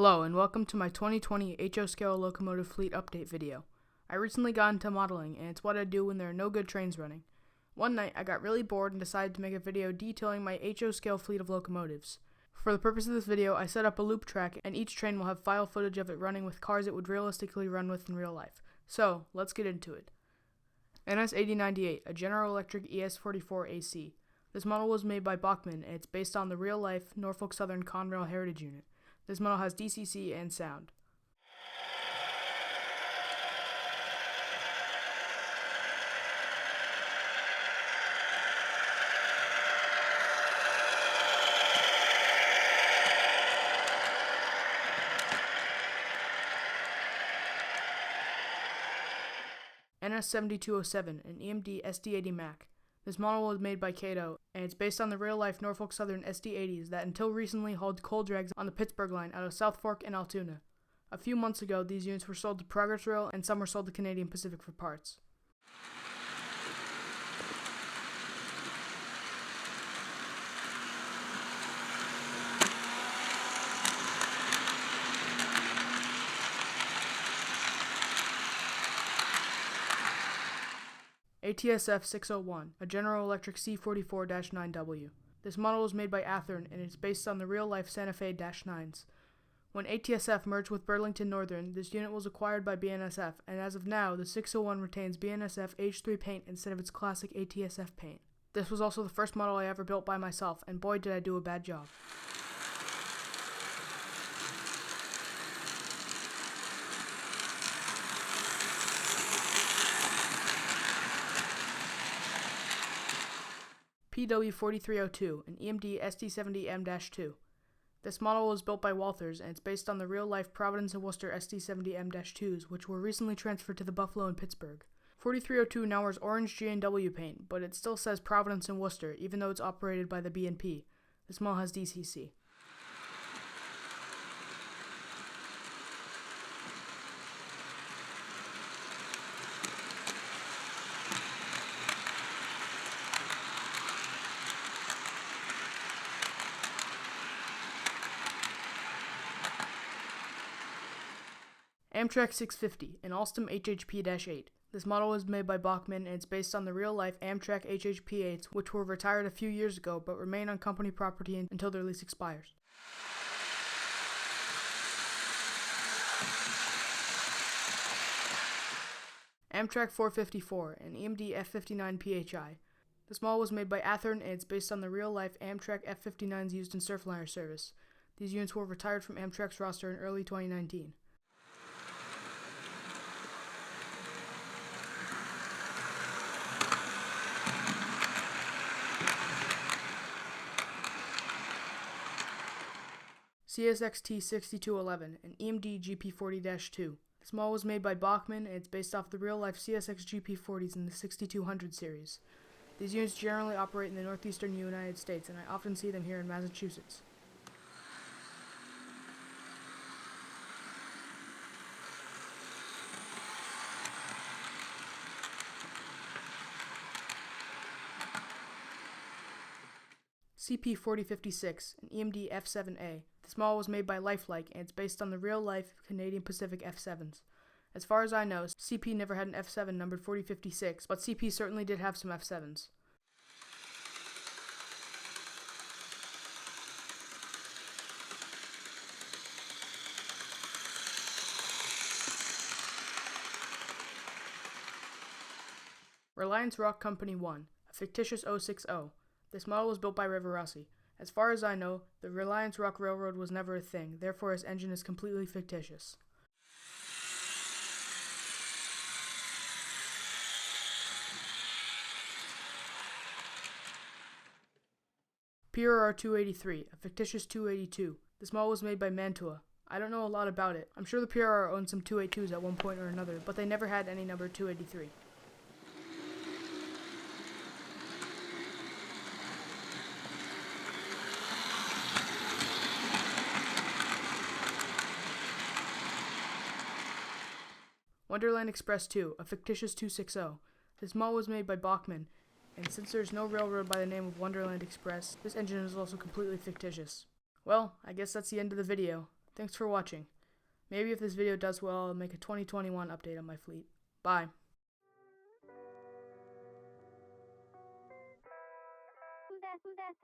Hello and welcome to my 2020 HO scale locomotive fleet update video. I recently got into modeling and it's what I do when there are no good trains running. One night I got really bored and decided to make a video detailing my HO scale fleet of locomotives. For the purpose of this video I set up a loop track and each train will have file footage of it running with cars it would realistically run with in real life. So let's get into it. NS8098, a General Electric ES44 AC. This model was made by Bachmann and it's based on the real-life Norfolk Southern Conrail Heritage Unit. This model has DCC and sound. NS7207, an EMD SD80 Mac. This model was made by Cato, and it's based on the real-life Norfolk Southern SD80s that until recently hauled coal drags on the Pittsburgh line out of South Fork and Altoona. A few months ago, these units were sold to Progress Rail, and some were sold to Canadian Pacific for parts. ATSF 601, a General Electric C44-9W. This model was made by Athearn and is based on the real-life Santa Fe -9s. When ATSF merged with Burlington Northern, this unit was acquired by BNSF, and as of now, the 601 retains BNSF H3 paint instead of its classic ATSF paint. This was also the first model I ever built by myself, and boy did I do a bad job. PW4302, an EMD SD70M-2. This model was built by Walthers and it's based on the real-life Providence and Worcester SD70M-2s, which were recently transferred to the Buffalo and Pittsburgh. 4302 now wears orange G&W paint, but it still says Providence and Worcester, even though it's operated by the B&P. This model has DCC. Amtrak 650, an Alstom HHP-8. This model was made by Bachmann and it's based on the real-life Amtrak HHP-8s, which were retired a few years ago but remain on company property until their lease expires. Amtrak 454, an EMD F59 PHI. This model was made by Athearn and it's based on the real-life Amtrak F59s used in Surfliner service. These units were retired from Amtrak's roster in early 2019. CSXT 6211, an EMD GP40-2. This model was made by Bachmann and it's based off the real-life CSX GP40s in the 6200 series. These units generally operate in the northeastern United States and I often see them here in Massachusetts. CP4056, an EMD F7A. This model was made by Lifelike and it's based on the real-life Canadian Pacific F7s. As far as I know, CP never had an F7 numbered 4056, but CP certainly did have some F7s. Reliance Rock Company 1, a fictitious 060. This model was built by Rivarossi. As far as I know, the Reliance Rock Railroad was never a thing, therefore his engine is completely fictitious. PRR 283, a fictitious 282. This model was made by Mantua. I don't know a lot about it. I'm sure the PRR owned some 282s at one point or another, but they never had any number 283. Wonderland Express 2, a fictitious 260. This model was made by Bachmann, and since there's no railroad by the name of Wonderland Express, this engine is also completely fictitious. Well, I guess that's the end of the video. Thanks for watching. Maybe if this video does well, I'll make a 2021 update on my fleet. Bye. Who that